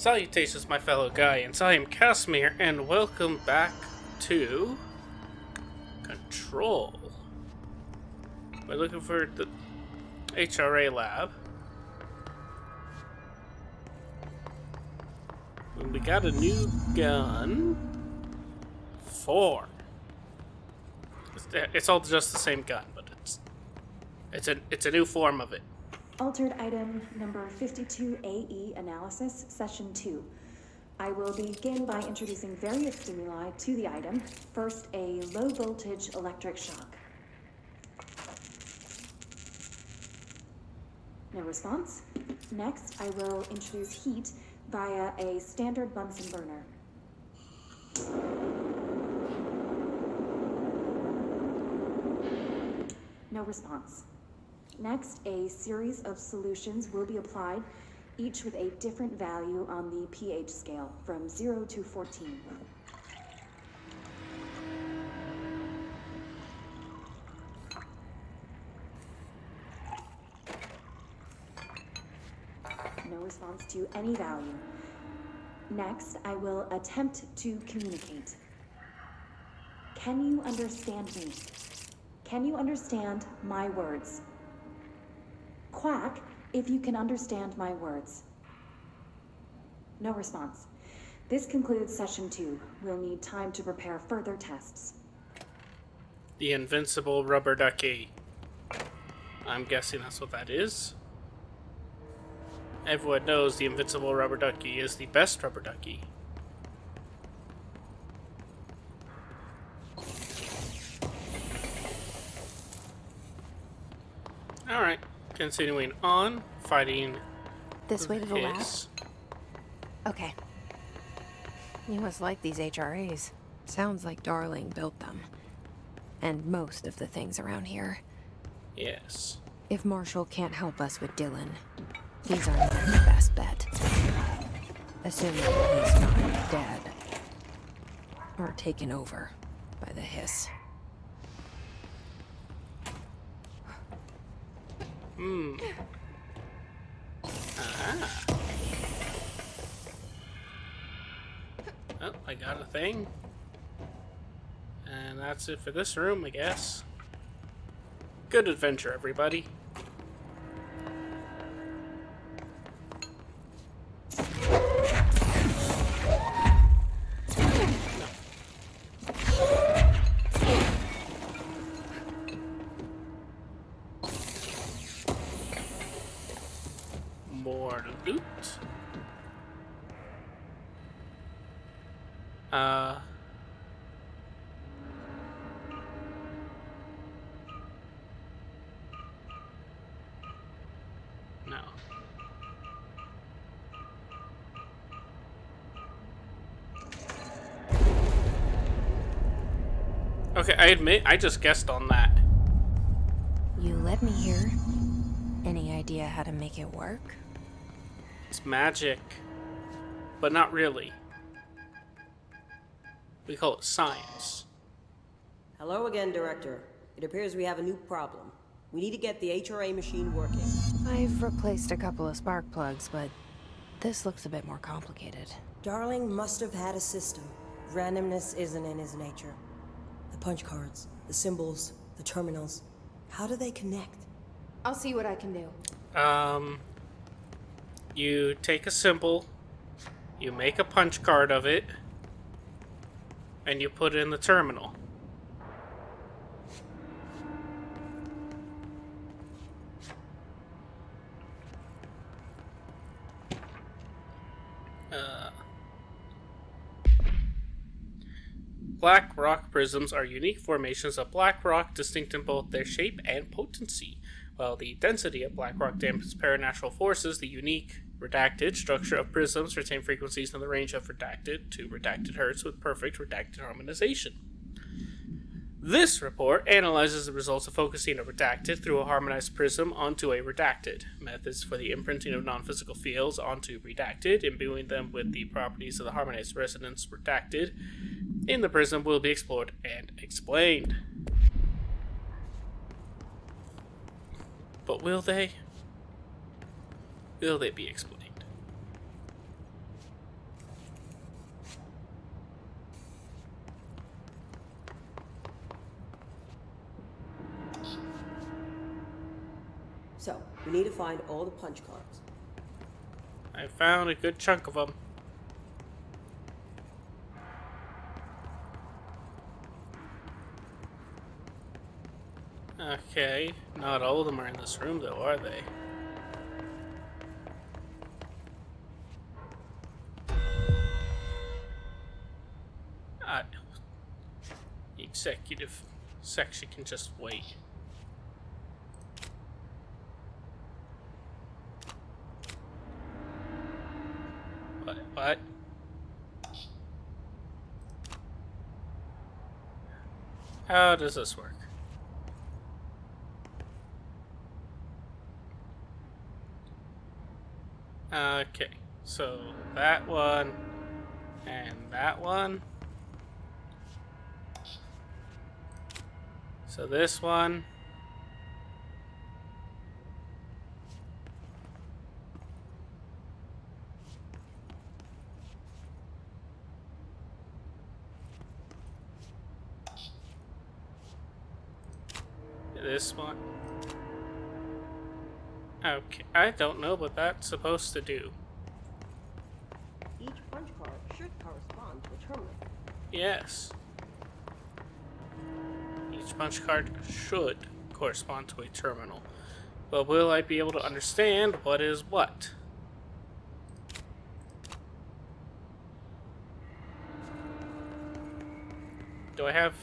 Salutations, my fellow Guardians. I am Casimir, and welcome back to Control. We're looking for the HRA lab. And we got a new gun. 4. It's all just the same gun, but it's a new form of it. Altered item number 52AE analysis, session 2. I will begin by introducing various stimuli to the item. First, a low voltage electric shock. No response. Next, I will introduce heat via a standard Bunsen burner. No response. Next, a series of solutions will be applied, each with a different value on the pH scale, from 0 to 14. No response to any value. Next, I will attempt to communicate. Can you understand me? Can you understand my words? Quack if you can understand my words. No response. This concludes session 2. We'll need time to prepare further tests. The invincible rubber ducky. I'm guessing that's what that is. Everyone knows the invincible rubber ducky is the best rubber ducky. Alright. Continuing on, fighting this way to the lab? his. Okay. You must like these HRAs. Sounds like Darling built them. And most of the things around here. Yes. If Marshall can't help us with Dylan, these are not the best bet. Assuming he's not dead. Or taken over by the hiss. Ah. Oh, I got a thing. And that's it for this room, I guess. Good adventure, everybody. More loot. No. Okay, I admit, I just guessed on that. You led me here. Any idea how to make it work? It's magic, but not really. We call it science. Hello again, Director. It appears we have a new problem. We need to get the HRA machine working. I've replaced a couple of spark plugs, but this looks a bit more complicated. Darling must have had a system. Randomness isn't in his nature. The punch cards, the symbols, the terminals. How do they connect? I'll see what I can do. You take a symbol, you make a punch card of it, and you put it in the terminal. Black rock prisms are unique formations of black rock, distinct in both their shape and potency. While the density of black rock dampens paranatural forces, the unique redacted structure of prisms retain frequencies in the range of redacted to redacted hertz with perfect redacted harmonization. This report analyzes the results of focusing a redacted through a harmonized prism onto a redacted, methods for the imprinting of non-physical fields onto redacted, imbuing them with the properties of the harmonized resonance redacted in the prism will be explored and explained. But will they? Will they be explained? So, we need to find all the punch cards. I found a good chunk of them. Okay, not all of them are in this room though, are they? The executive section can just wait. What? How does this work? Okay, so that one and that one. So this one. This one. Okay, I don't know what that's supposed to do. Each punch card should correspond to a terminal. Yes. Each punch card should correspond to a terminal. But will I be able to understand what is what? Do I have...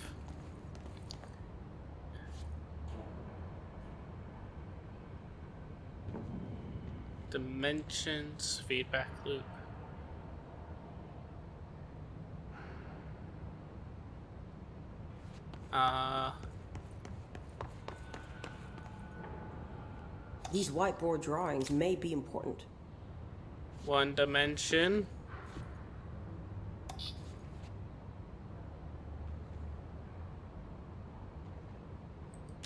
dimensions, feedback loop? These whiteboard drawings may be important. One dimension.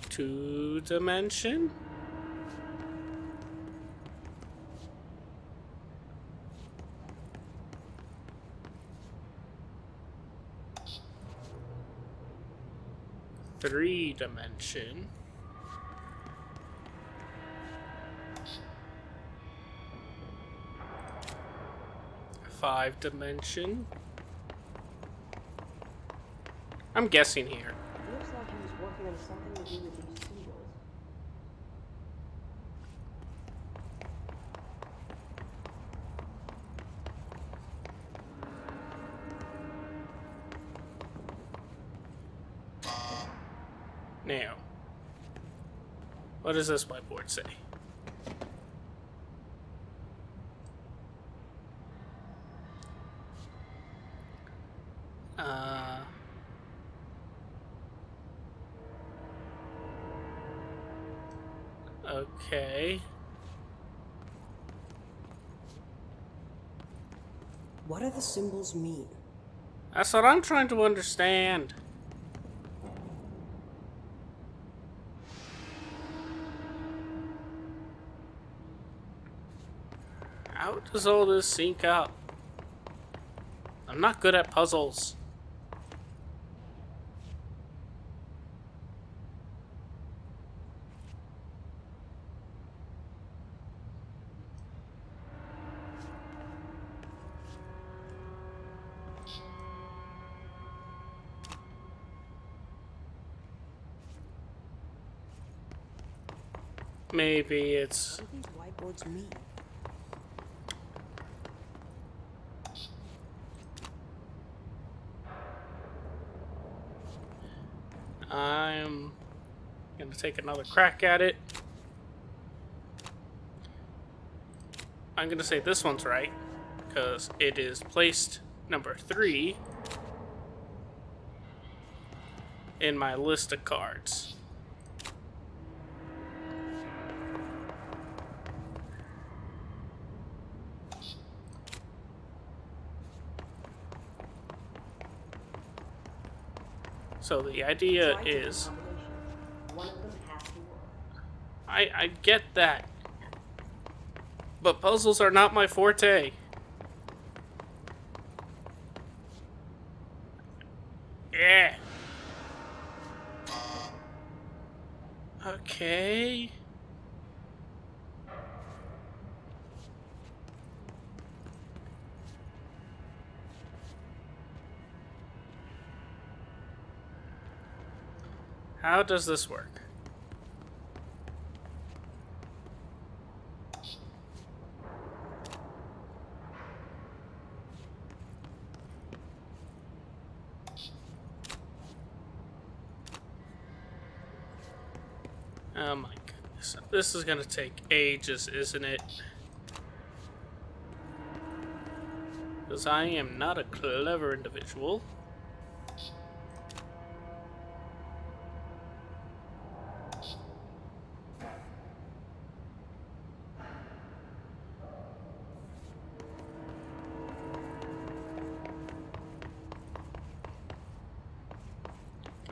Two dimension. Three dimension. Five dimension. I'm guessing here. It looks like he was working on something to do with these symbols. Now, what does this whiteboard say? Okay. What do the symbols mean? That's what I'm trying to understand. How does all this sync up? I'm not good at puzzles. Maybe it's... What do these whiteboards mean? I'm gonna take another crack at it. I'm gonna say this one's right, because it is placed number 3 in my list of cards. So the idea Try different is, combinations. One of them has to work. I get that, but puzzles are not my forte. Yeah. Okay. How does this work? Oh my goodness. This is gonna take ages, isn't it? Because I am not a clever individual.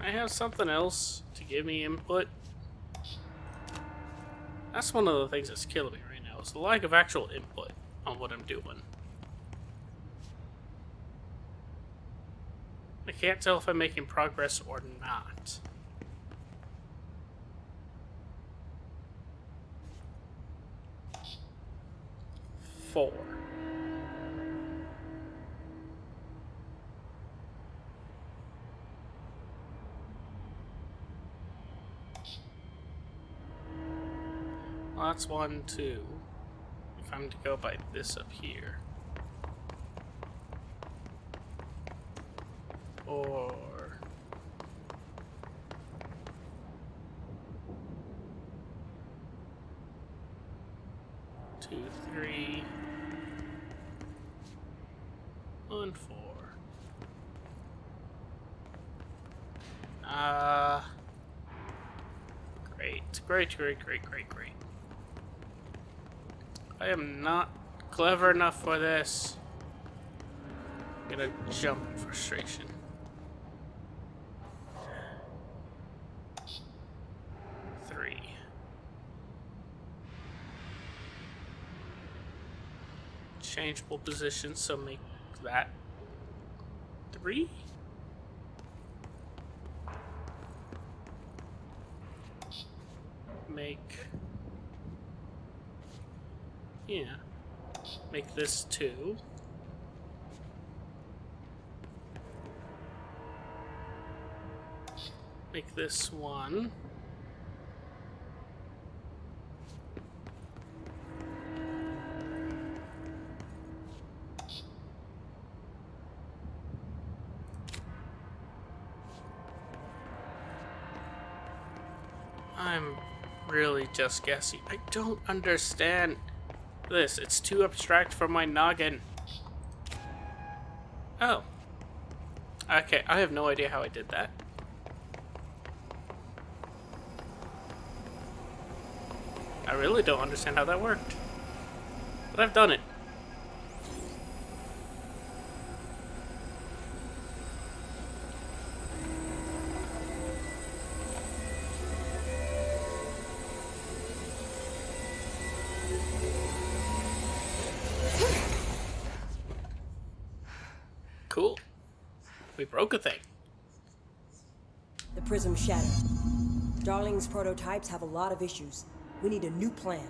I have something else to give me input. That's one of the things that's killing me right now. It's the lack of actual input on what I'm doing. I can't tell if I'm making progress or not. Four. Well, that's 1, 2. If I'm to go by this up here. Or 2, 3. 1, 4. Great. I am not clever enough for this. I'm gonna jump in frustration. Three. Changeable position, so make that 3. Make this 2. Make this 1. I'm really just guessing. I don't understand this. It's too abstract for my noggin. Oh. Okay, I have no idea how I did that. I really don't understand how that worked. But I've done it. Cool. We broke a thing. The prism shattered. Darling's prototypes have a lot of issues. We need a new plan.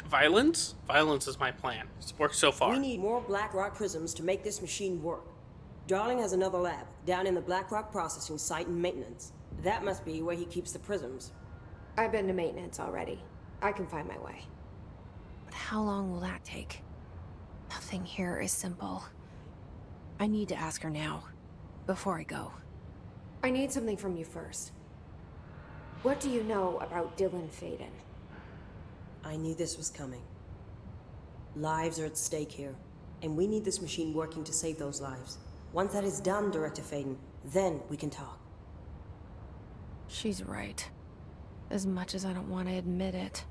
Violence? Violence is my plan. It's worked so far. We need more Blackrock prisms to make this machine work. Darling has another lab down in the Blackrock processing site in maintenance. That must be where he keeps the prisms. I've been to maintenance already. I can find my way. But how long will that take? Nothing here is simple. I need to ask her now, before I go. I need something from you first. What do you know about Dylan Faden? I knew this was coming. Lives are at stake here, and we need this machine working to save those lives. Once that is done, Director Faden, then we can talk. She's right. As much as I don't want to admit it,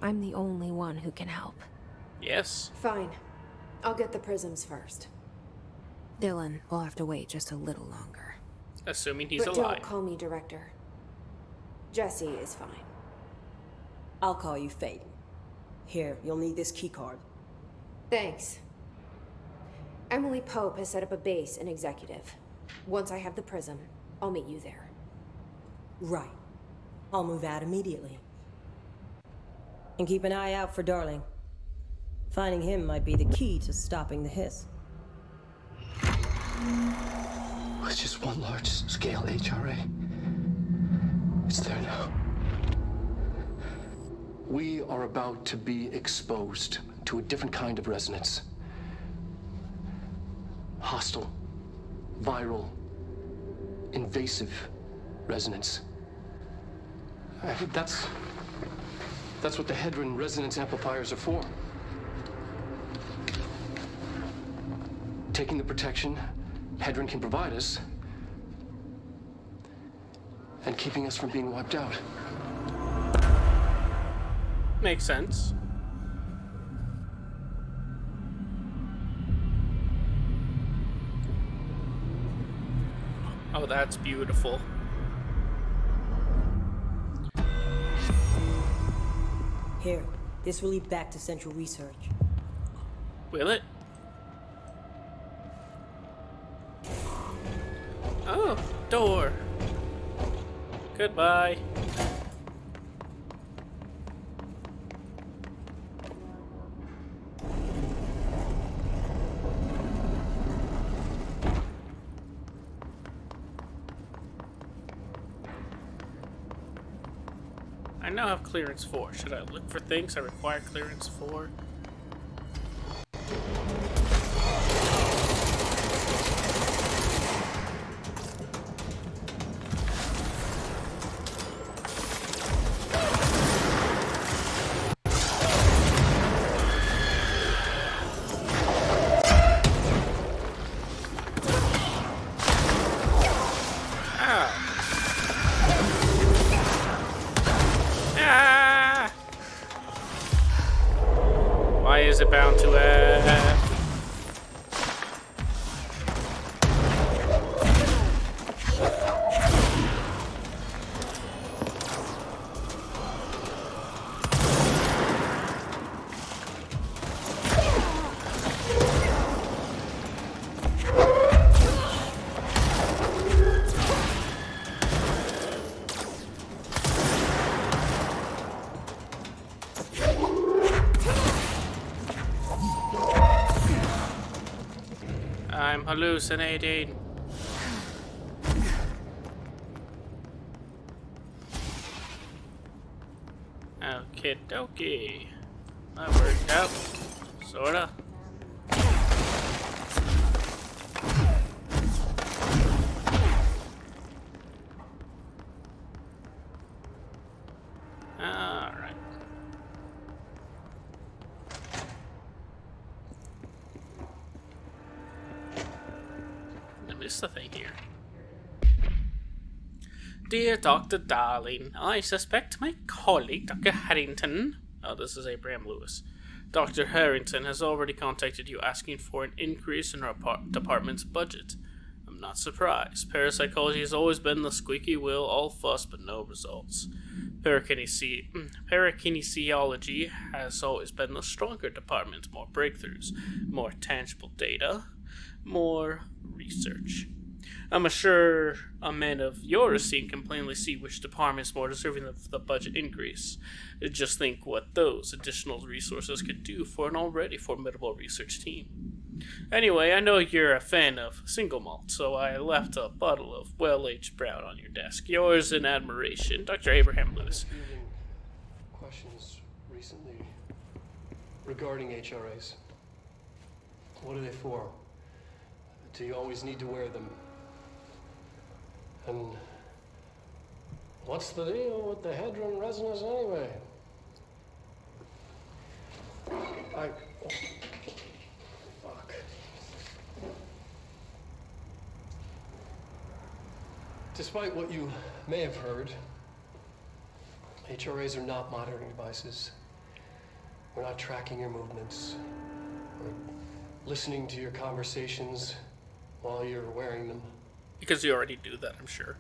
I'm the only one who can help. Yes. Fine. I'll get the prisms first. Dylan will have to wait just a little longer. Assuming he's But alive. don't call me Director. Jesse is fine. I'll call you Faden. Here, you'll need this keycard. Thanks. Emily Pope has set up a base in Executive. Once I have the prism, I'll meet you there. Right. I'll move out immediately. And keep an eye out for Darling. Finding him might be the key to stopping the hiss. was just one large-scale HRA. It's there now. We are about to be exposed to a different kind of resonance. Hostile, viral, invasive resonance. That's what the Hedron resonance amplifiers are for. Taking the protection Hedron can provide us and keeping us from being wiped out. Makes sense. Oh, that's beautiful. Here, this will lead back to Central Research. Will it? Oh, door. Goodbye. I now have clearance 4. Should I look for things I require clearance for? Why is it bound to F? I'm hallucinating. Okie dokie. That worked out. Sorta. Alright. I missed the thing here. Dear Dr. Darling, I suspect my colleague, Dr. Harrington... Oh, this is Abraham Lewis. Dr. Harrington has already contacted you asking for an increase in our department's budget. I'm not surprised. Parapsychology has always been the squeaky wheel, all fuss but no results. Parakinesiology has always been the stronger department. More breakthroughs, more tangible data, more research. I'm sure a man of your esteem can plainly see which department is more deserving of the budget increase. Just think what those additional resources could do for an already formidable research team. Anyway, I know you're a fan of single malt, so I left a bottle of well-aged brown on your desk. Yours in admiration, Dr. Abraham Lewis. Fielding questions recently regarding HRAs. What are they for? Do you always need to wear them? And what's the deal with the Hedron resonance anyway? Fuck. Despite what you may have heard, HRAs are not monitoring devices. We're not tracking your movements. We're listening to your conversations while you're wearing them. Because you already do that, I'm sure.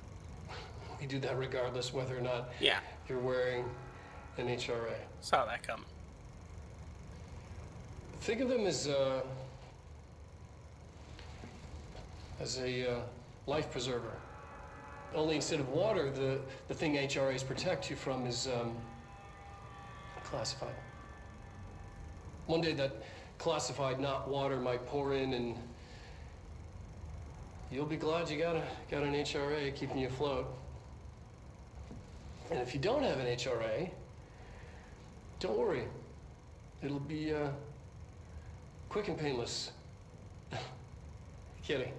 We do that regardless whether or not Yeah, you're wearing an HRA. saw that coming. Think of them as a life preserver. Only instead of water, the thing HRAs protect you from is classified. One day that classified, not water, might pour in and You'll be glad you got an HRA keeping you afloat. And if you don't have an HRA, don't worry. It'll be quick and painless. Kidding.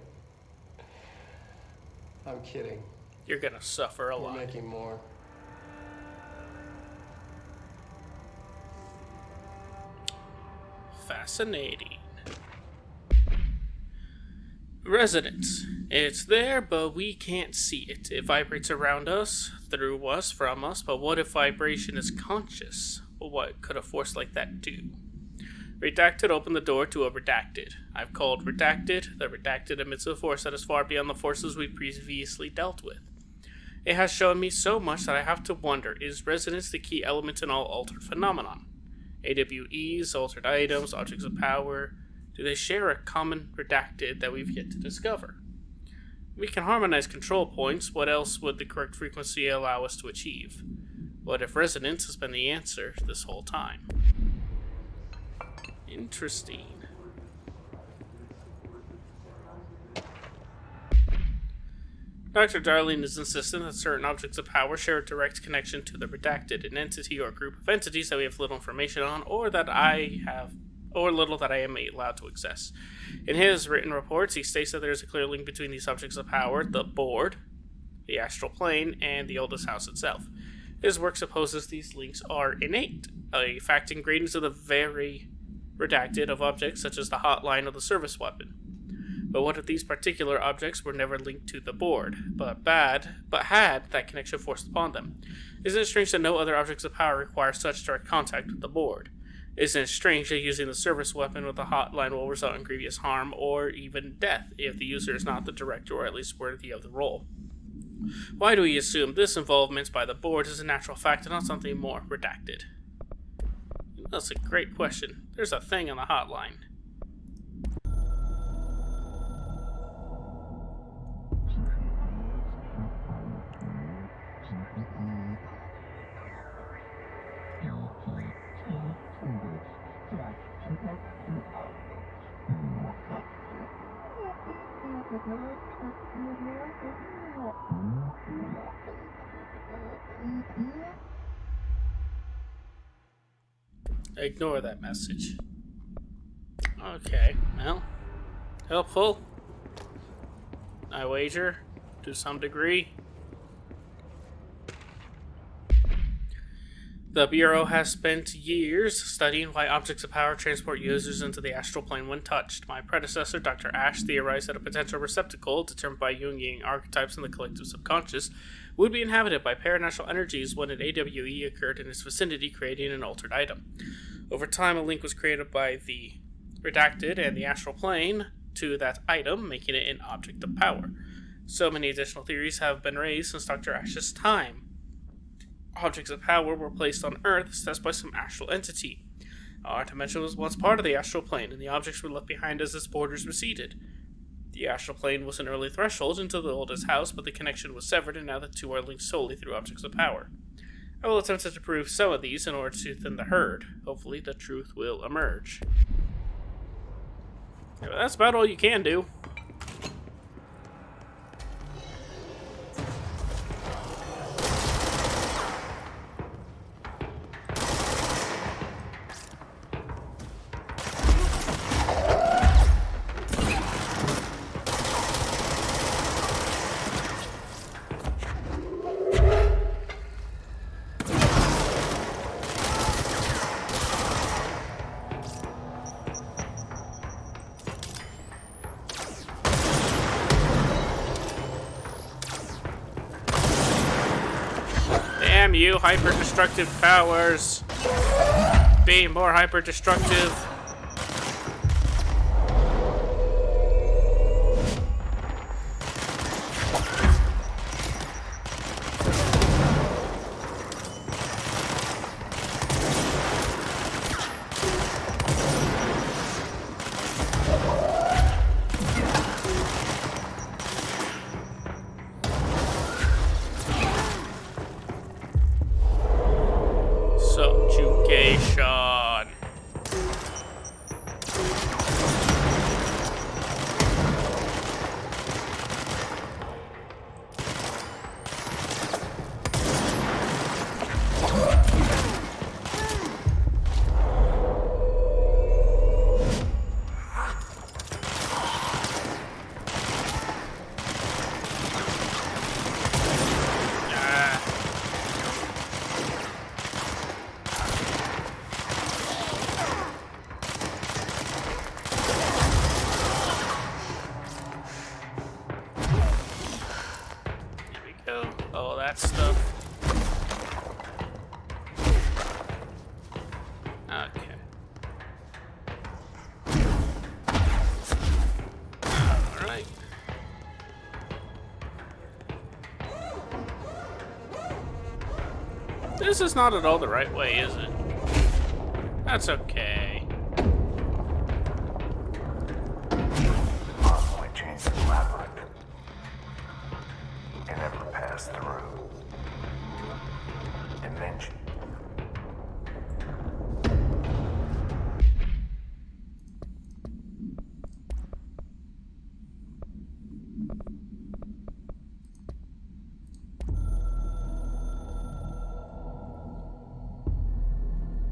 I'm kidding. You're gonna suffer a We're lot. making more. Fascinating. Resonance. It's there, but we can't see it. It vibrates around us, through us, from us, but what if vibration is conscious? Well, what could a force like that do? Redacted opened the door to a redacted. I've called redacted. The redacted emits a force that is far beyond the forces we previously dealt with. It has shown me so much that I have to wonder, is resonance the key element in all altered phenomenon? AWEs, altered items, objects of power, do they share a common redacted that we've yet to discover? We can harmonize control points. What else would the correct frequency allow us to achieve? What if resonance has been the answer this whole time? Interesting. Dr. Darling is insistent that certain objects of power share a direct connection to the redacted, an entity or group of entities that we have little information on, or little that I am allowed to access. In his written reports, he states that there is a clear link between these objects of power, the board, the astral plane, and the oldest house itself. His work supposes these links are innate, a fact ingrained into the very redacted of objects such as the hotline or the service weapon. But what if these particular objects were never linked to the board, but had that connection forced upon them? Isn't it strange that no other objects of power require such direct contact with the board? Isn't it strange that using the service weapon with the hotline will result in grievous harm or even death if the user is not the director or at least worthy of the role? Why do we assume this involvement by the board is a natural fact and not something more redacted? That's a great question. There's a thing on the hotline. Ignore that message. Okay, well, helpful, I wager, to some degree. The Bureau has spent years studying why objects of power transport users into the astral plane when touched. My predecessor, Dr. Ash, theorized that a potential receptacle, determined by Jungian archetypes in the collective subconscious, would be inhabited by paranatural energies when an AWE occurred in its vicinity, creating an altered item. Over time, a link was created by the redacted and the astral plane to that item, making it an object of power. So many additional theories have been raised since Dr. Ash's time. Objects of power were placed on Earth, assessed by some astral entity. Our dimension was once part of the astral plane, and the objects were left behind as its borders receded. The astral plane was an early threshold into the oldest house, but the connection was severed, and now the two are linked solely through objects of power. I will attempt to prove some of these in order to thin the herd. Hopefully the truth will emerge. Yeah, that's about all you can do. Damn you, hyper-destructive powers. Be more hyper-destructive. Subjugation. This is not at all the right way, is it? That's okay. Possibly change the labyrinth. And never pass through. Dimension.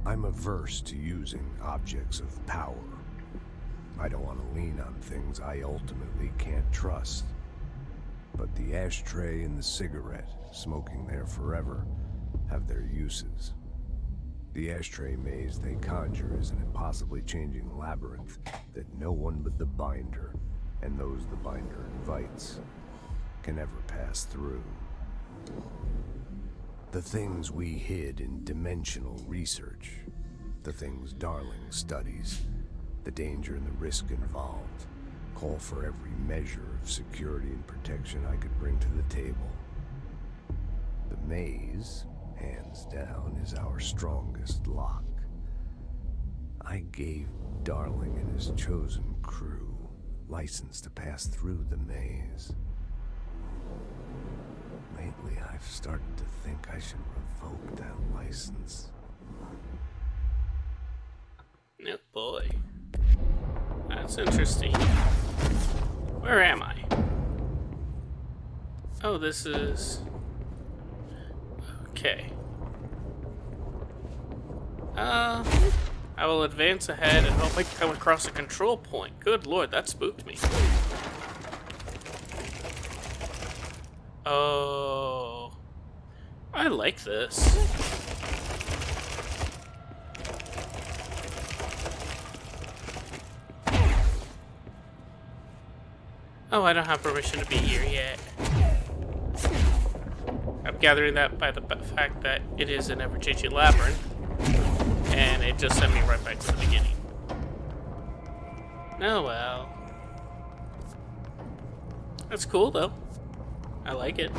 I'm averse to using objects of power. I don't want to lean on things I ultimately can't trust. But the ashtray and the cigarette, smoking there forever, have their uses. The ashtray maze they conjure is an impossibly changing labyrinth that no one but the binder, and those the binder invites, can ever pass through. The things we hid in dimensional research, the things Darling studies, the danger and the risk involved, call for every measure of security and protection I could bring to the table. The maze, hands down, is our strongest lock. I gave Darling and his chosen crew license to pass through the maze. Lately, I've started to think I should revoke that license. Oh boy. That's interesting. Where am I? Oh, this is... Okay. I will advance ahead and hope I come across a control point. Good lord, that spooked me. Oh, I like this. Oh, I don't have permission to be here yet. I'm gathering that by the fact that it is an ever-changing labyrinth, and it just sent me right back to the beginning. Oh well. That's cool though. I like it.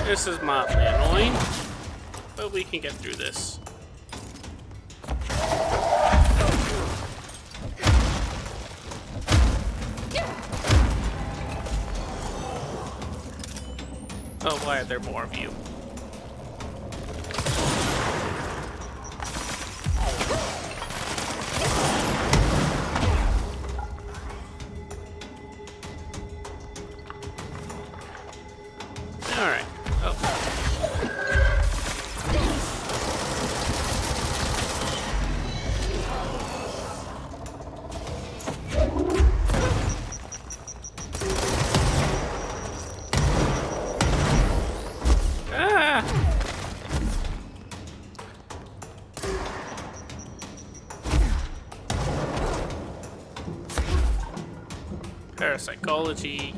This is mildly annoying, but we can get through this. Oh, why are there more of you? Alright. Parapsychology.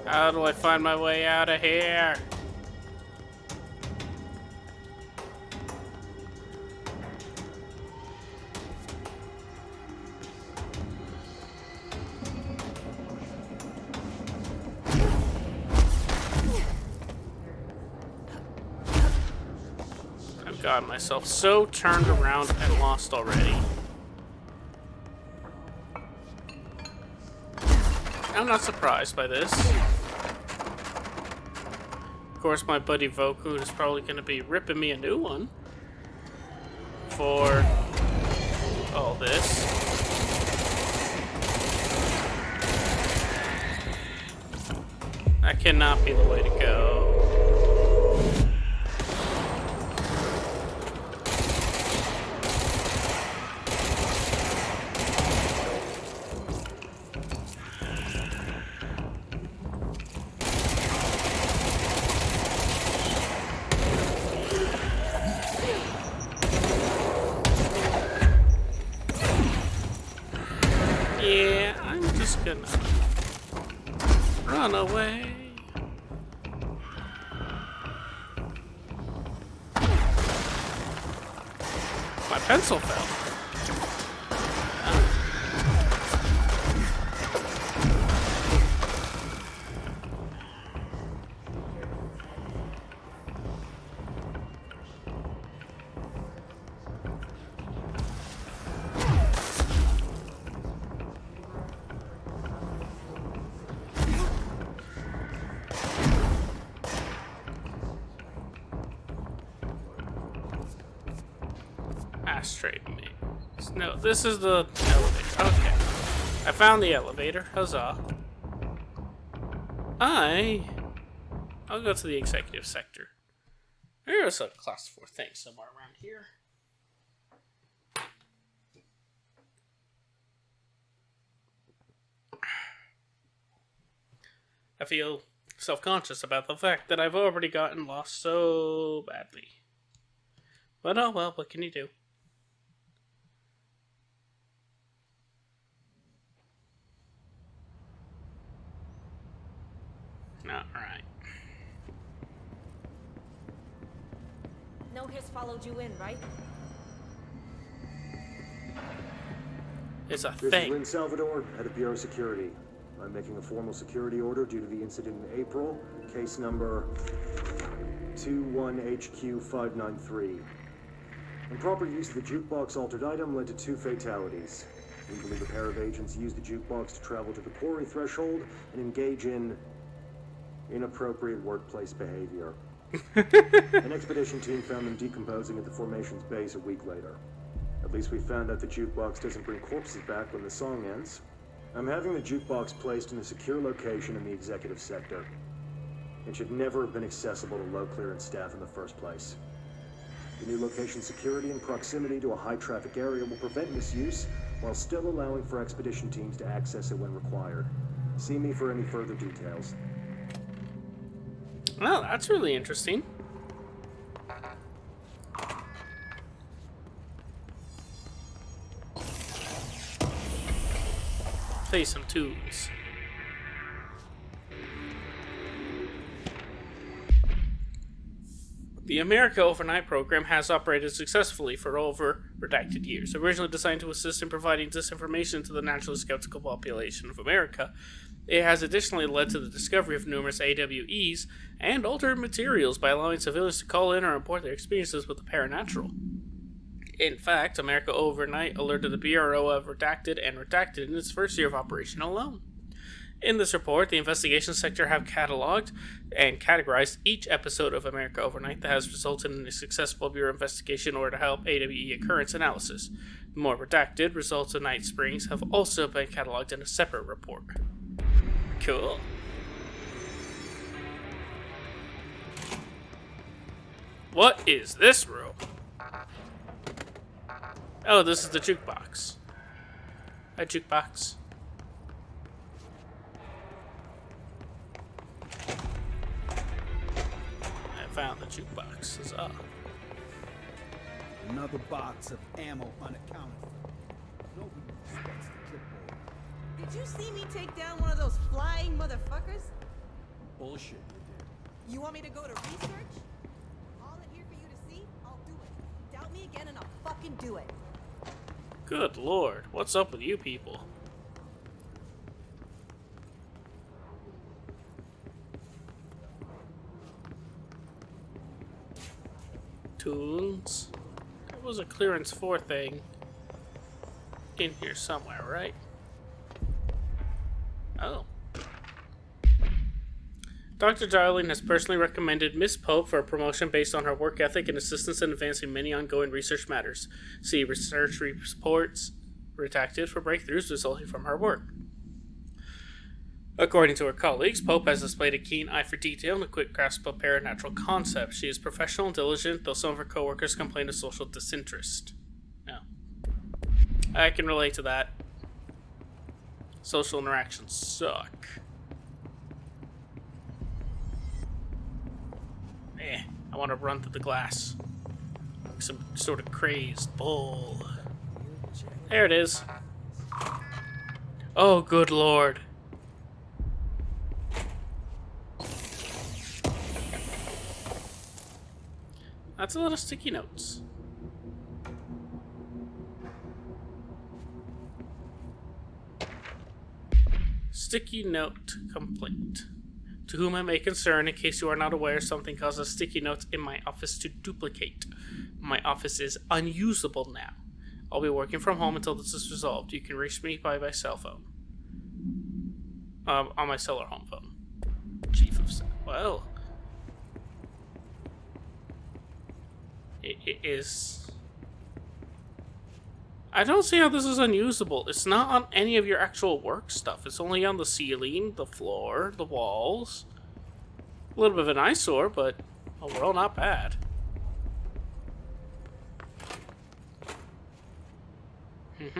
How do I find my way out of here? I've gotten myself so turned around and lost already. I'm not surprised by this. course, my buddy Voku is probably going to be ripping me a new one for all this. That cannot be the way to go. Yeah, I'm just gonna run away. My pencil fell. Ashtray me. No, this is the elevator. Okay. I found the elevator. Huzzah. I'll go to the executive sector. There's a class 4 thing somewhere around here. I feel self-conscious about the fact that I've already gotten lost so badly. But oh well, what can you do? Alright. No hiss followed you in, right? It's a This thing. is Lynn Salvador, head of Bureau Security. I'm making a formal security order due to the incident in April, case number 21HQ593. Improper use of the jukebox altered item led to 2 fatalities. We believe a pair of agents used the jukebox to travel to the quarry threshold and engage in inappropriate workplace behavior. An expedition team found them decomposing at the formation's base a week later. At least we found out the jukebox doesn't bring corpses back when the song ends. I'm having the jukebox placed in a secure location in the executive sector. It should never have been accessible to low clearance staff in the first place. The new location's security and proximity to a high traffic area will prevent misuse while still allowing for expedition teams to access it when required. See me for any further details. Well, that's really interesting. Play some tunes. The America Overnight program has operated successfully for over redacted years. Originally designed to assist in providing disinformation to the naturally skeptical population of America, it has additionally led to the discovery of numerous AWEs and altered materials by allowing civilians to call in or report their experiences with the paranatural. In fact, America Overnight alerted the Bureau of Redacted and Redacted in its first year of operation alone. In this report, the investigation sector have cataloged and categorized each episode of America Overnight that has resulted in a successful Bureau investigation or to help AWE occurrence analysis. The more redacted results of Night Springs have also been cataloged in a separate report. Cool. What is this room? Oh, this is the jukebox. A jukebox. I found the jukebox. Huzzah. Another box of ammo unaccounted for. Nobody respects the clipboard. Did you see me take down one of those flying motherfuckers? Bullshit, you did. You want me to go to research? All in here for you to see? I'll do it. Doubt me again and I'll fucking do it. Good lord, what's up with you people? Tunes. There was a clearance 4 thing in here somewhere, right? Oh. Dr. Darling has personally recommended Miss Pope for a promotion based on her work ethic and assistance in advancing many ongoing research matters. See research reports redacted for breakthroughs resulting from her work. According to her colleagues, Pope has displayed a keen eye for detail and a quick grasp of paranatural concepts. She is professional and diligent, though some of her coworkers complain of social disinterest. No. I can relate to that. Social interactions suck. I want to run through the glass. Like some sort of crazed bull. There it is. Oh, good lord. That's a lot of sticky notes. Sticky note complaint. To whom it may concern, in case you are not aware, something causes sticky notes in my office to duplicate. My office is unusable now. I'll be working from home until this is resolved. You can reach me by my cell phone. On my cellular home phone. Chief of staff. Well. It is... I don't see how this is unusable. It's not on any of your actual work stuff. It's only on the ceiling, the floor, the walls. A little bit of an eyesore, but overall not bad. The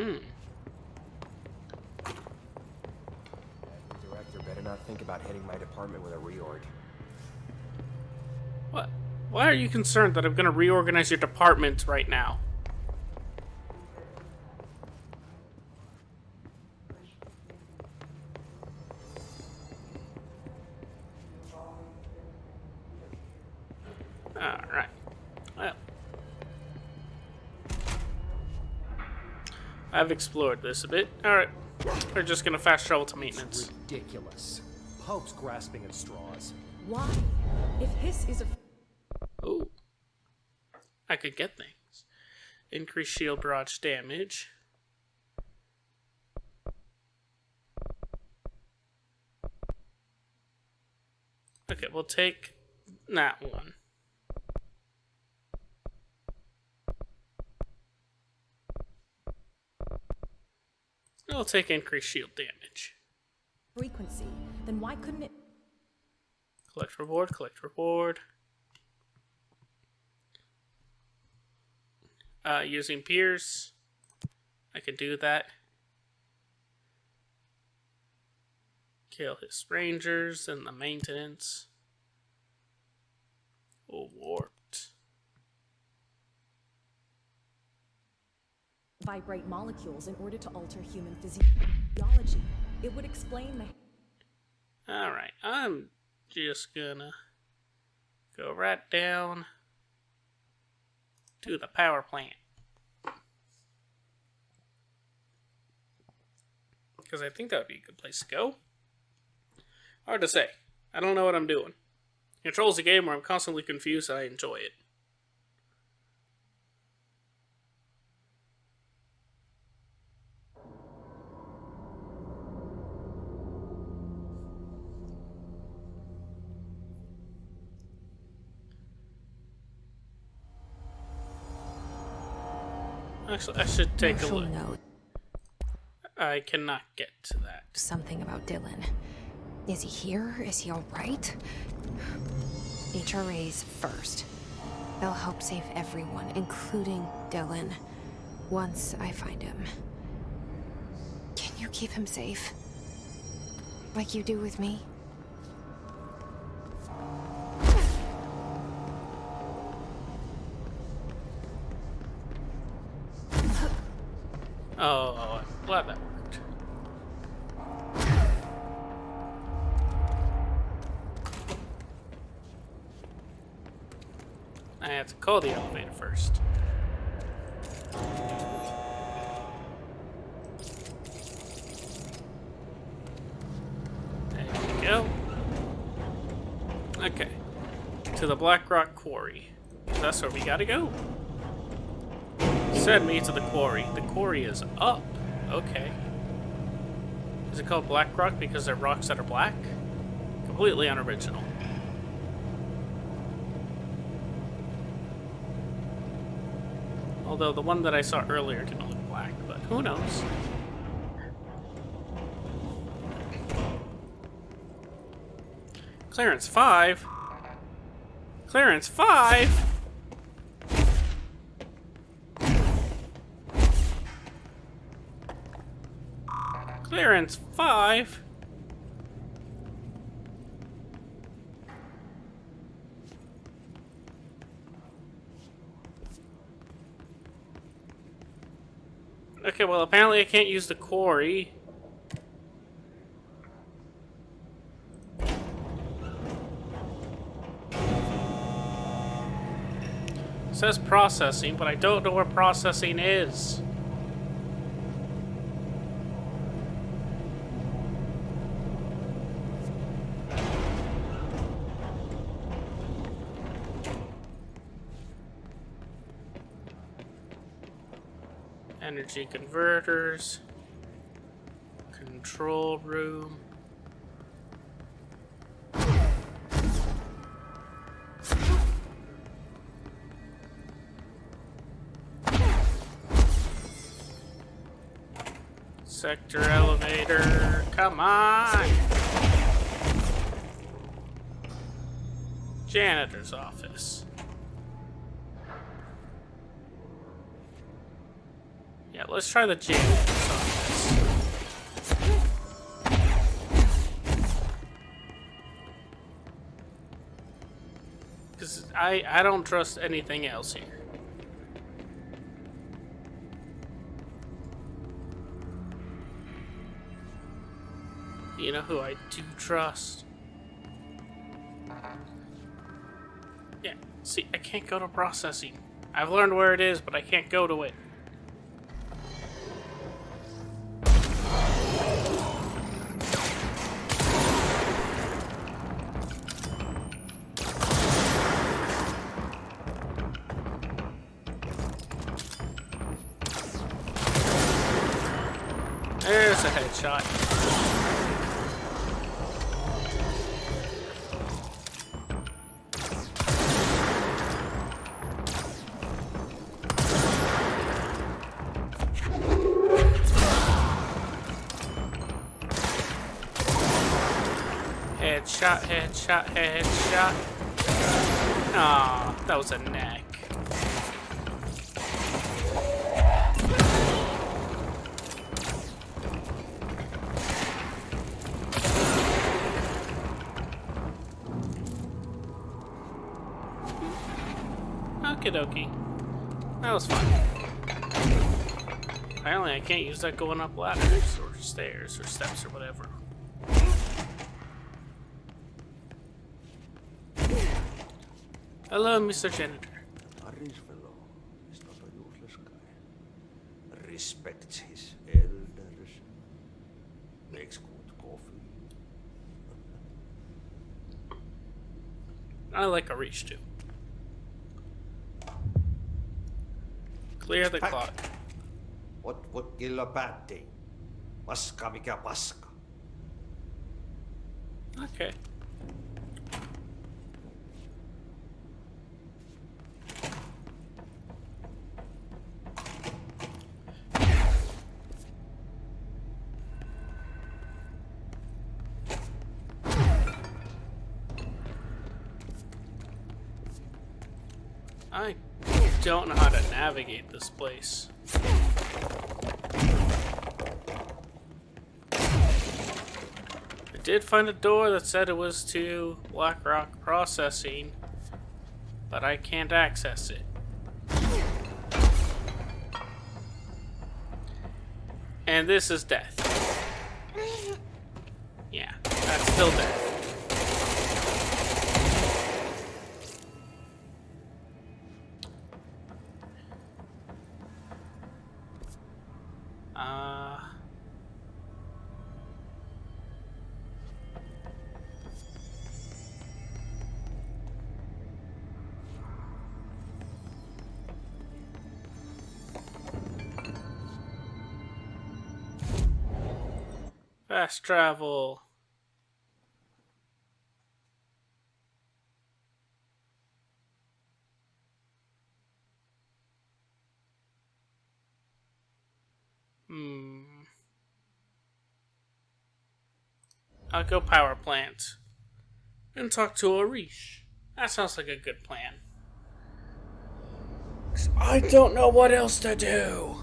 director better not think about hitting my department with a reorg. What? Why are you concerned that I'm going to reorganize your department right now? Alright. Well. I've explored this a bit. Alright. We're just gonna fast travel to maintenance. Ridiculous. Pope's grasping at straws. Why? If his is a... Oh. I could get things. Increase shield barrage damage. Okay, we'll take that one. I'll take increased shield damage. frequency, then why couldn't it... Collect reward, collect reward. Using Pierce, I can do that. Kill his rangers and the maintenance. Oh, warped. vibrate molecules in order to alter human physiology. It would explain the... Alright, I'm just gonna go right down to the power plant. Because I think that would be a good place to go. Hard to say. I don't know what I'm doing. Control's a game where I'm constantly confused and I enjoy it. Actually, I should take a look. Note. I cannot get to that. Something about Dylan. Is he here? Is he alright? HRAs first. They'll help save everyone, including Dylan, once I find him. Can you keep him safe? Like you do with me? Oh, I'm glad that worked. I have to call the elevator first. There we go. Okay. To the Black Rock Quarry. That's where we gotta go. Send me to the quarry. The quarry is up. Okay. Is it called Black Rock because they're rocks that are black? Can Completely unoriginal. Although the one that I saw earlier didn't look black, but who knows? Clearance 5? Clearance 5? Clearance 5? Okay, well apparently I can't use the quarry. It says processing, but I don't know where processing is. Energy converters. Control room. Sector elevator. Come on! Janitor's office. Yeah, let's try the janitor's office. Because I don't trust anything else here. You know who I do trust? Yeah, see, I can't go to processing. I've learned where it is, but I can't go to it. There's a headshot. Headshot, headshot, headshot. Aw, that was a neck. Okie dokie. That was fun. Apparently I can't use that going up ladders or stairs or steps or whatever. Hello, Mr. Janitor. Harry's fellow is not a useless guy. Respects his elders. Makes good coffee. I like a reach too. Clear the clock. What would kill a bad day? Paska mikä paska. Okay. I don't know how to navigate this place. I did find a door that said it was to Blackrock Processing, but I can't access it. And this is death. Yeah, that's still death. Fast travel. I'll go power plant. And talk to Arish. That sounds like a good plan. I don't know what else to do.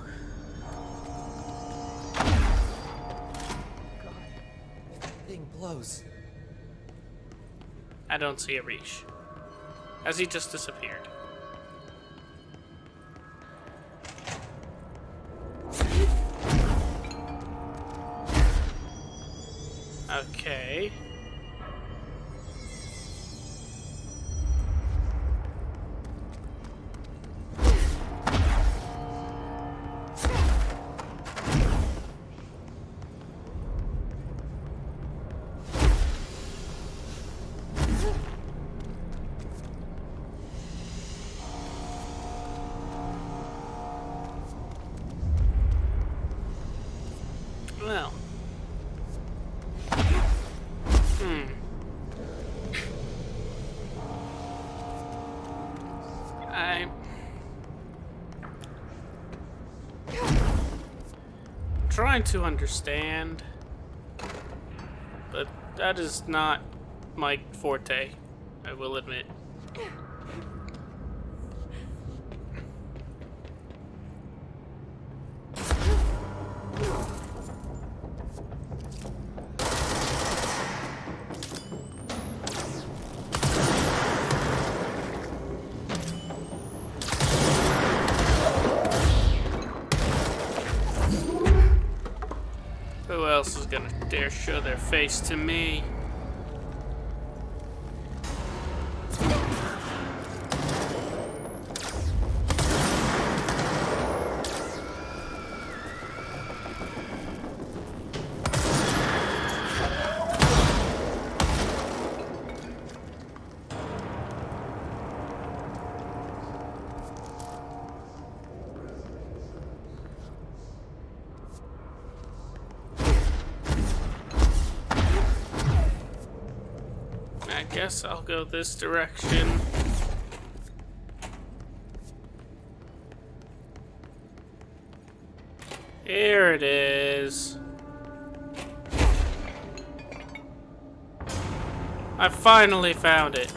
Thing blows. I don't see Arish. Has he just disappeared? Okay. Well. I'm trying to understand, but that is not my forte, I will admit. Who else is gonna dare show their face to me? I guess I'll go this direction. Here it is. I finally found it.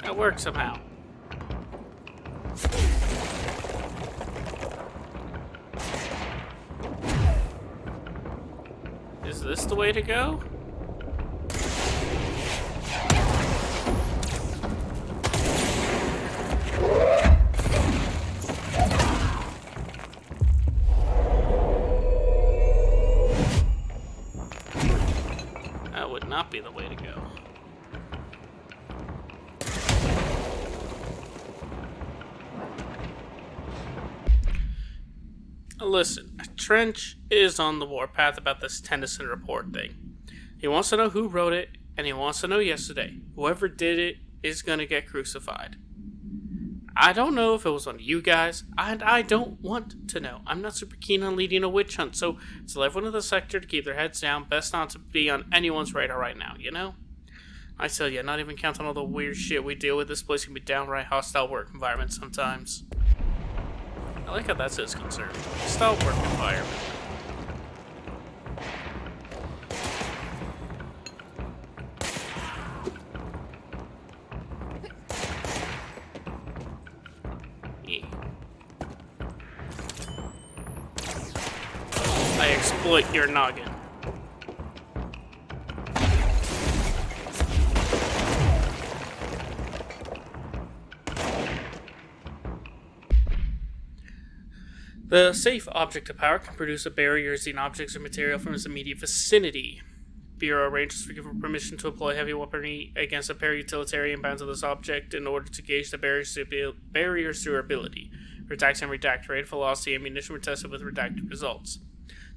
It worked somehow. Is this the way to go? That would not be the way to go. Listen, Trench is on the warpath about this Tennyson report thing. He wants to know who wrote it, and he wants to know yesterday. Whoever did it is gonna get crucified. I don't know if it was on you guys, and I don't want to know. I'm not super keen on leading a witch hunt, so tell everyone in the sector to keep their heads down. Best not to be on anyone's radar right now, you know? I tell ya, not even counting all the weird shit we deal with, this place can be downright hostile work environment sometimes. I like how that's his concern. Hostile work environment. Yeah. I exploit your noggin. The safe object of power can produce a barrier using objects or material from its immediate vicinity. Bureau arranges for given permission to employ heavy weaponry against a para-utilitarian bound to this object in order to gauge the barrier's durability. Redact and Redact. Rate, velocity, ammunition were tested with redacted results.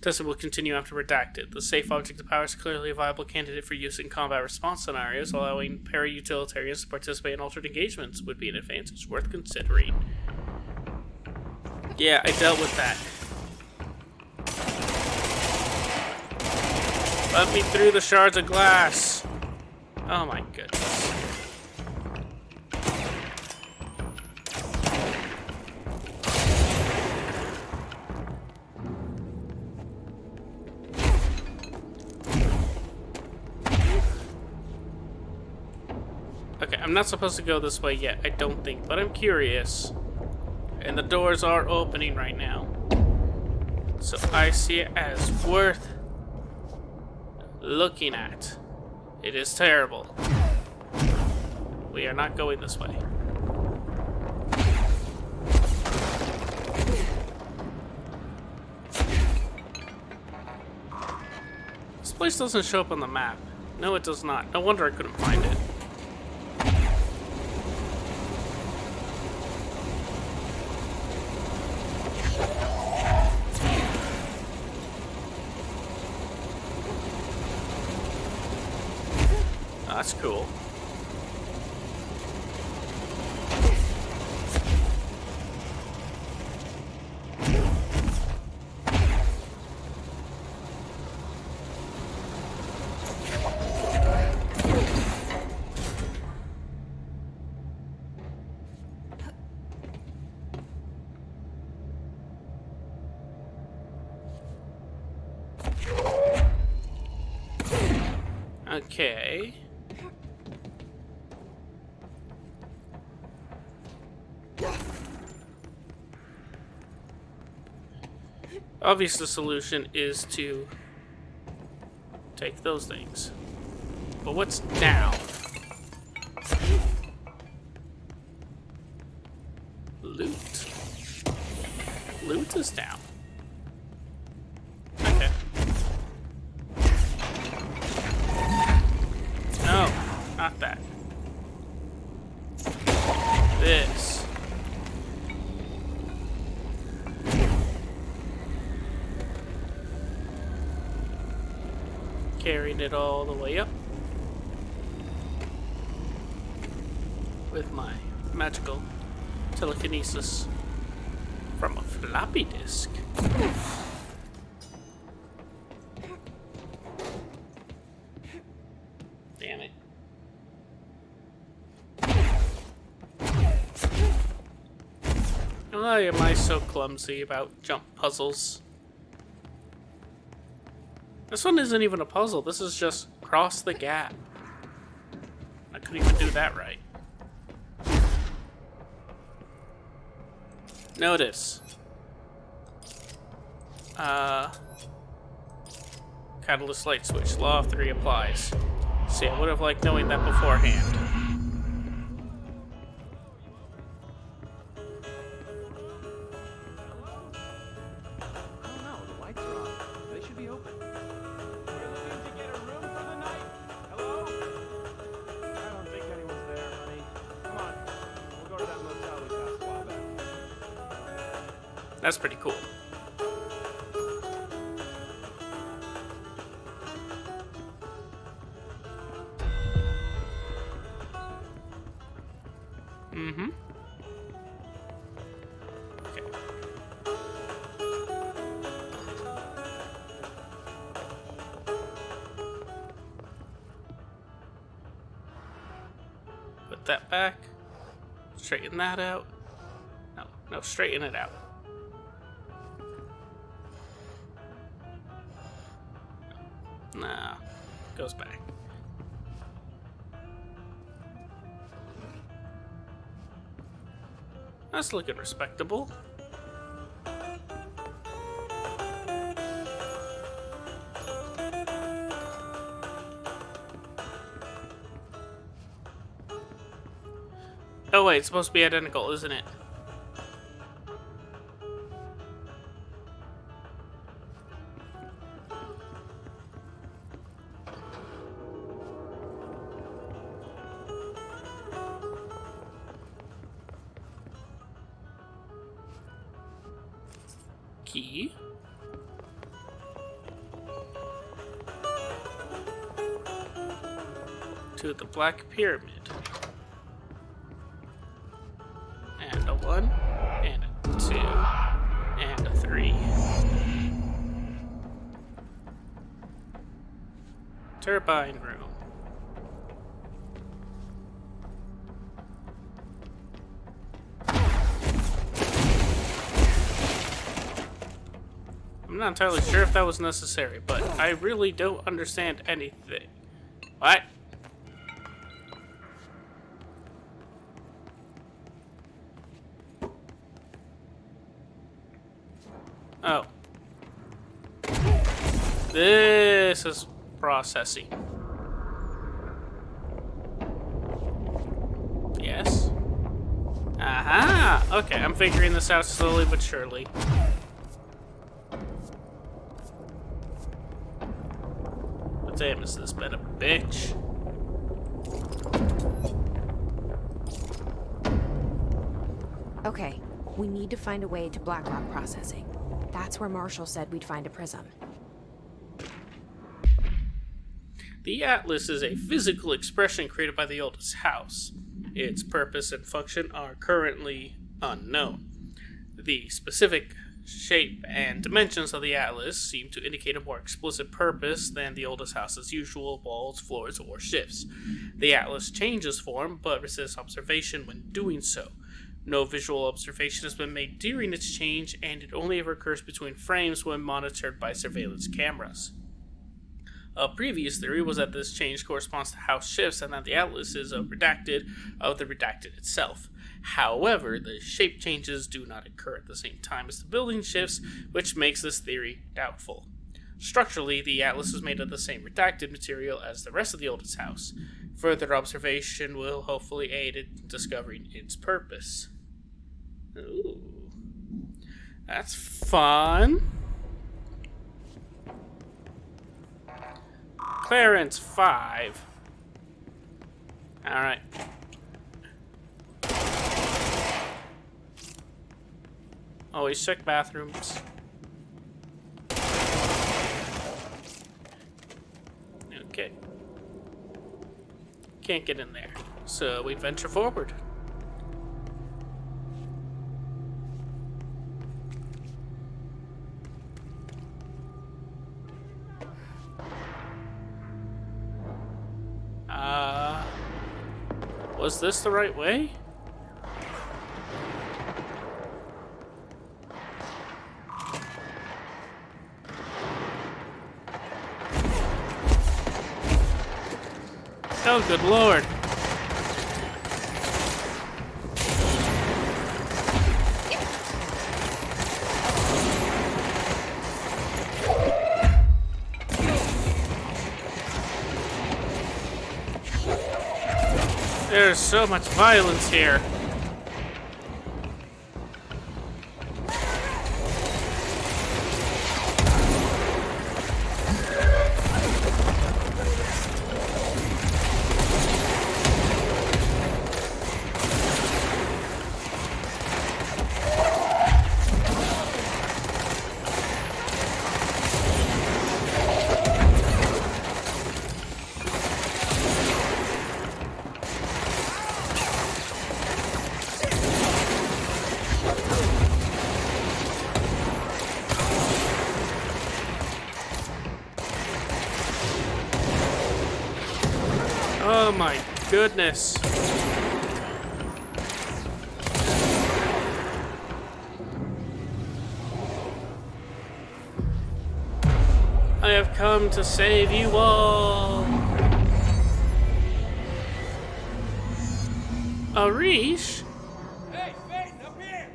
Testing will continue after redacted. The safe object of power is clearly a viable candidate for use in combat response scenarios. Allowing para-utilitarians to participate in altered engagements would be an advantage worth considering. Yeah, I dealt with that. Let me through the shards of glass. Oh my goodness. Okay, I'm not supposed to go this way yet, I don't think, but I'm curious. And the doors are opening right now. So I see it as worth looking at. It is terrible. We are not going this way. This place doesn't show up on the map. No, it does not. No wonder I couldn't find it. That's cool. Okay. Obvious the solution is to take those things. But what's down? Loot. Loot is down. Okay. No, not that. This. Carrying it all the way up with my magical telekinesis from a floppy disk. Damn it. Why am I so clumsy about jump puzzles? This one isn't even a puzzle, this is just cross the gap. I couldn't even do that right. Notice. Catalyst light switch, law of 3 applies. See, I would have liked knowing that beforehand. That's pretty cool. Mm-hmm. Okay. Put that back. Straighten that out. No, straighten it out. Nah, goes back. That's looking respectable. Oh wait, it's supposed to be identical, isn't it? key. To the Black Pyramid. And a 1, and a 2, and a 3. Turbine room. I'm not entirely sure if that was necessary, but I really don't understand anything. What? Oh. This is processing. Yes. Aha! Okay, I'm figuring this out slowly but surely. But damn, has this been a bitch? Okay, we need to find a way to Blackrock processing. That's where Marshall said we'd find a prism. The Atlas is a physical expression created by the oldest house. Its purpose and function are currently unknown. The specific shape and dimensions of the Atlas seem to indicate a more explicit purpose than the oldest house's usual walls, floors, or shifts. The Atlas changes form, but resists observation when doing so. No visual observation has been made during its change, and it only ever occurs between frames when monitored by surveillance cameras. A previous theory was that this change corresponds to house shifts and that the Atlas is a redacted of the redacted itself. However, the shape changes do not occur at the same time as the building shifts, which makes this theory doubtful. Structurally, the Atlas is made of the same redacted material as the rest of the oldest house. Further observation will hopefully aid in discovering its purpose. Ooh. That's fun. Clearance 5. Alright. Always check bathrooms. Okay. Can't get in there. So we venture forward. Was this the right way? Oh, good lord. There's so much violence here. Oh my goodness. I have come to save you all. Arish? Hey, Flythe, up here!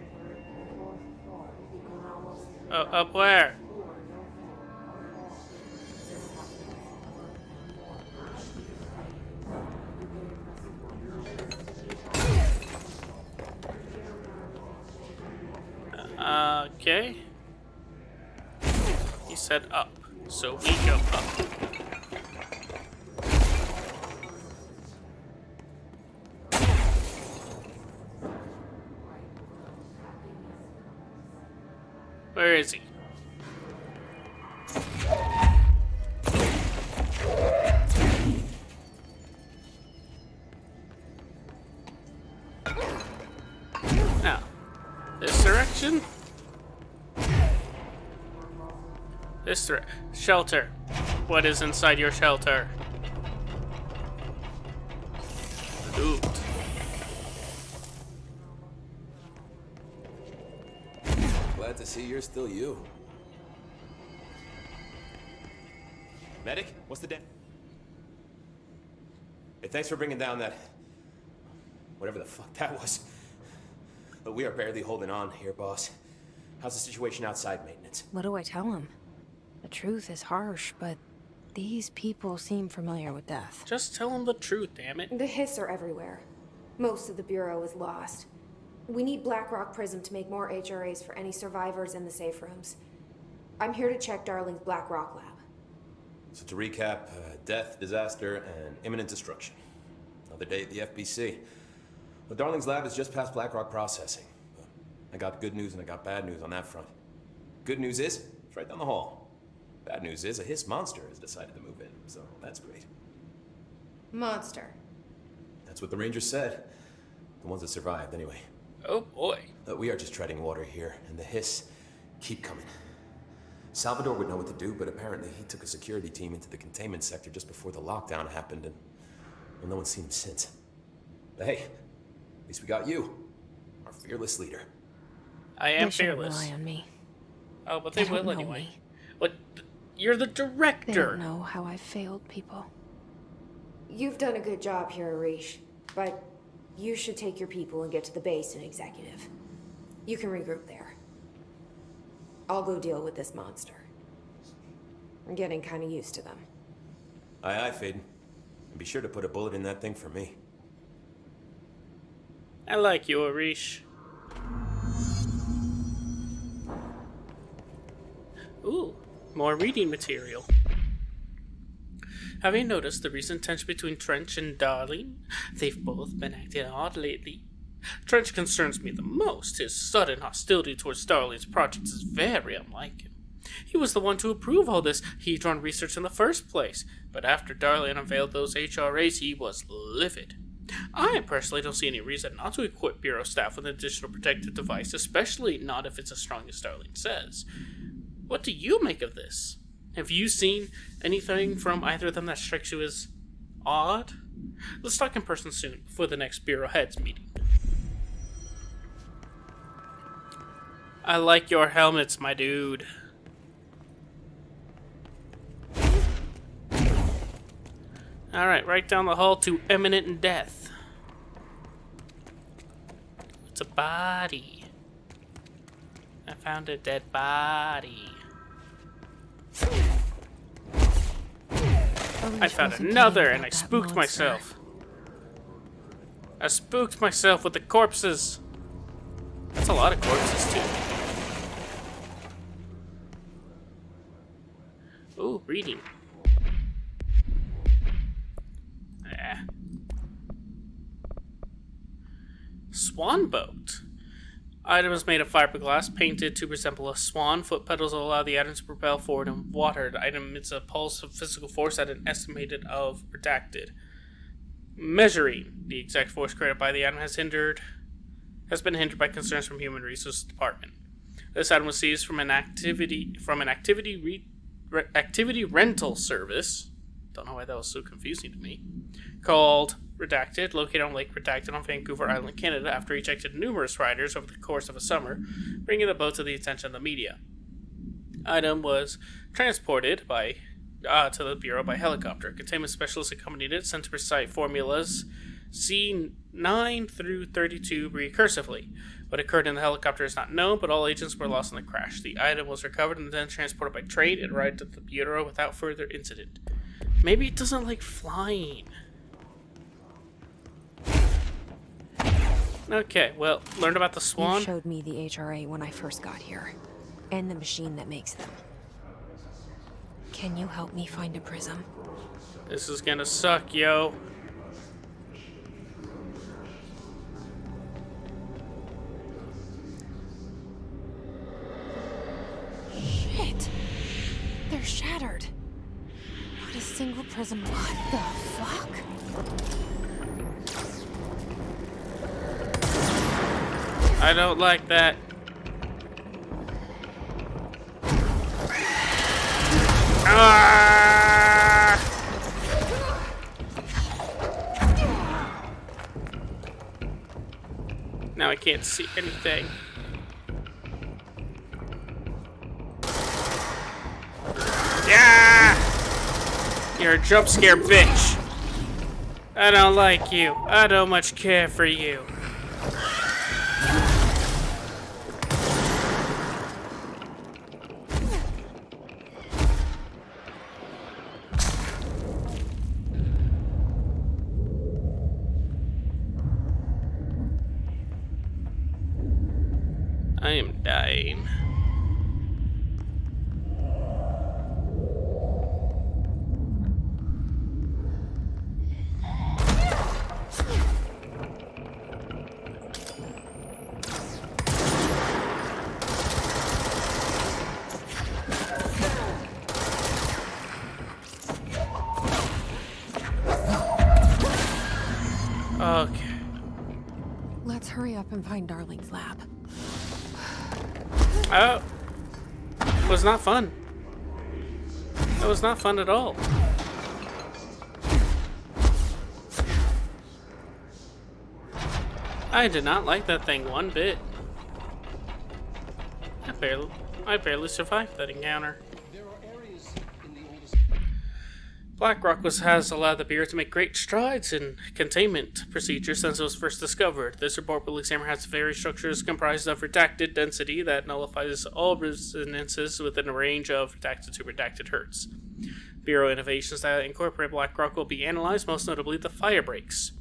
Up where? Okay. He said up, so we go up. Where is he? Now, this direction? This shelter. What is inside your shelter? Loot. Glad to see you're still you. Medic, what's the Hey, thanks for bringing down that... whatever the fuck that was. But we are barely holding on here, boss. How's the situation outside maintenance? What do I tell him? The truth is harsh, but these people seem familiar with death. Just tell him the truth, damn it. The hiss are everywhere. Most of the Bureau is lost. We need Blackrock Prism to make more HRAs for any survivors in the safe rooms. I'm here to check Darling's Blackrock lab. So to recap, death, disaster, and imminent destruction. Another day at the FBC. Well, Darling's lab is just past Blackrock processing. I got good news and I got bad news on that front. Good news is, it's right down the hall. Bad news is, a hiss monster has decided to move in, so that's great. Monster. That's what the Rangers said. The ones that survived, anyway. Oh boy. We are just treading water here, and the hiss keep coming. Salvador would know what to do, but apparently he took a security team into the containment sector just before the lockdown happened, and well, no one's seen him since. But hey, at least we got you, our fearless leader. I am They shouldn't fearless. rely on me. Oh, but they They will don't know anyway. me. What? You're the They director. don't know how I failed people. You've done a good job here, Arish, but you should take your people and get to the base in Executive. You can regroup there. I'll go deal with this monster. I'm getting kind of used to them. Aye, Faden. And be sure to put a bullet in that thing for me. I like you, Arish. Ooh, more reading material. Have you noticed the recent tension between Trench and Darling? They've both been acting odd lately. Trench concerns me the most. His sudden hostility towards Darling's project is very unlike him. He was the one to approve all this Hedron research in the first place, but after Darling unveiled those HRAs, he was livid. I personally don't see any reason not to equip Bureau staff with an additional protective device, especially not if it's as strong as Darling says. What do you make of this? Have you seen anything from either of them that strikes you as odd? Let's talk in person soon, before the next Bureau Heads meeting. I like your helmets, my dude. Alright, right down the hall to imminent death. It's a body. I found a dead body. I found another and I spooked myself. I spooked myself with the corpses. That's a lot of corpses too. Ooh, reading. Swan boat. Item is made of fiberglass, painted to resemble a swan. Foot pedals will allow the item to propel forward in water. The item emits a pulse of physical force at an estimated of redacted. Measuring. The exact force created by the item has been hindered by concerns from Human Resources Department. This item was seized from an activity rental service. Don't know why that was so confusing to me. Called Redacted, located on Lake Redacted on Vancouver Island, Canada, after ejected numerous riders over the course of a summer, bringing the boat to the attention of the media. Item was transported to the Bureau by helicopter. Containment specialists accompanied it, sent to recite formulas C9 through 32 recursively. What occurred in the helicopter is not known, but all agents were lost in the crash. The item was recovered and then transported by train. It arrived at the Bureau without further incident. Maybe it doesn't like flying. Okay, well, learned about the swan. You showed me the HRA when I first got here, and the machine that makes them. Can you help me find a prism? This is gonna suck, yo. shit! They're shattered. Not a single prism. What the fuck? I don't like that. Ah! Now I can't see anything. Yeah! You're a jump scare bitch. I don't like you. I don't much care for you. I am dying. Okay. Let's hurry up and find Darling's lab. Oh. It was not fun. It was not fun at all. I did not like that thing one bit. I barely survived that encounter. Blackrock has allowed the Bureau to make great strides in containment procedures since it was first discovered. This report will examine how its various structures comprised of redacted density that nullifies all resonances within a range of redacted to redacted hertz. Bureau innovations that incorporate Blackrock will be analyzed, most notably the fire breaks.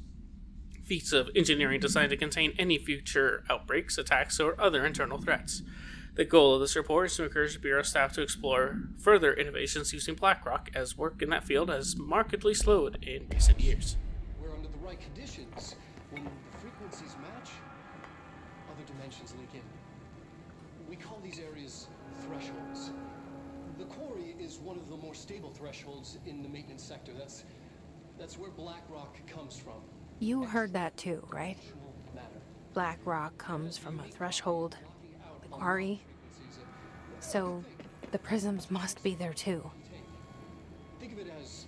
Feats of engineering designed to contain any future outbreaks, attacks, or other internal threats. The goal of this report is to encourage the Bureau staff to explore further innovations using Blackrock, as work in that field has markedly slowed in recent years. Where under the right conditions, when the frequencies match, other dimensions leak in. We call these areas thresholds. The quarry is one of the more stable thresholds in the maintenance sector. That's where Blackrock comes from. You heard that too, right? Blackrock comes from a threshold. The quarry. So, the prisms must be there too. Think of it as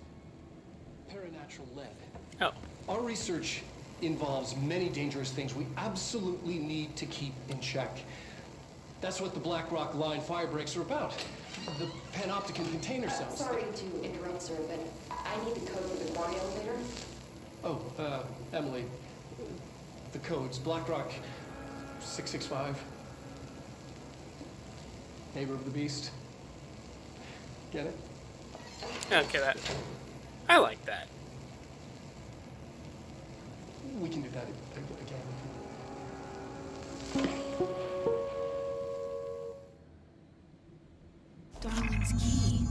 paranatural lead. Oh. Our research involves many dangerous things we absolutely need to keep in check. That's what the Blackrock line fire breaks are about. The panopticon container cells. Sorry to interrupt, sir, but I need the code for the quarry elevator. Oh, Emily. The codes. Blackrock 665. Neighbor of the Beast. Get it? Okay, I like that. We can do that again. Darling's key.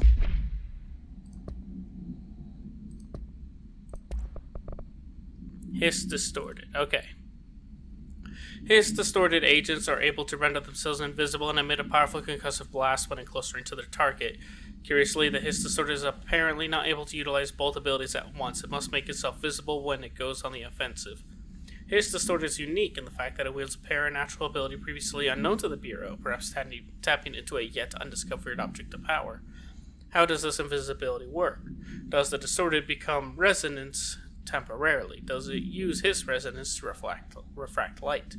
Hiss distorted. Okay. Hiss distorted agents are able to render themselves invisible and emit a powerful concussive blast when close range to their target. Curiously, the Hiss distorted is apparently not able to utilize both abilities at once. It must make itself visible when it goes on the offensive. Hiss distorted is unique in the fact that it wields a paranatural ability previously unknown to the Bureau, perhaps tapping into a yet undiscovered object of power. How does this invisibility work? Does the distorted become resonance temporarily? Does it use Hiss resonance to refract light?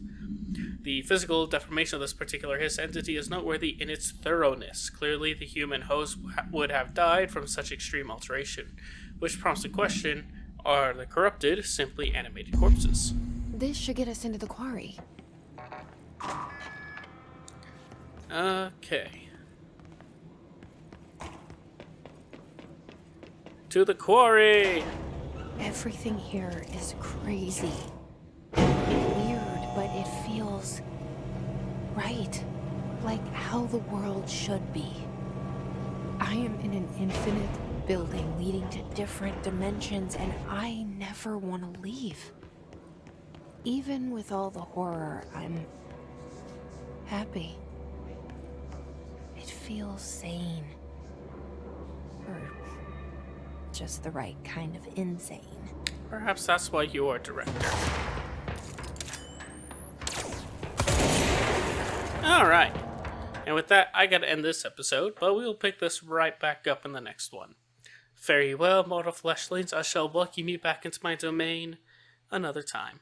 The physical deformation of this particular Hiss entity is noteworthy in its thoroughness. Clearly, the human host would have died from such extreme alteration, which prompts the question, are the corrupted simply animated corpses? This should get us into the quarry. Okay. To the quarry! Everything here is crazy. Weird, but it feels right. Like how the world should be. I am in an infinite building leading to different dimensions, and I never want to leave. Even with all the horror, I'm happy. It feels sane. Or just the right kind of insane. Perhaps that's why you are director. Alright. And with that, I gotta end this episode, but we will pick this right back up in the next one. Fare ye well, mortal fleshlings. I shall welcome you back into my domain another time.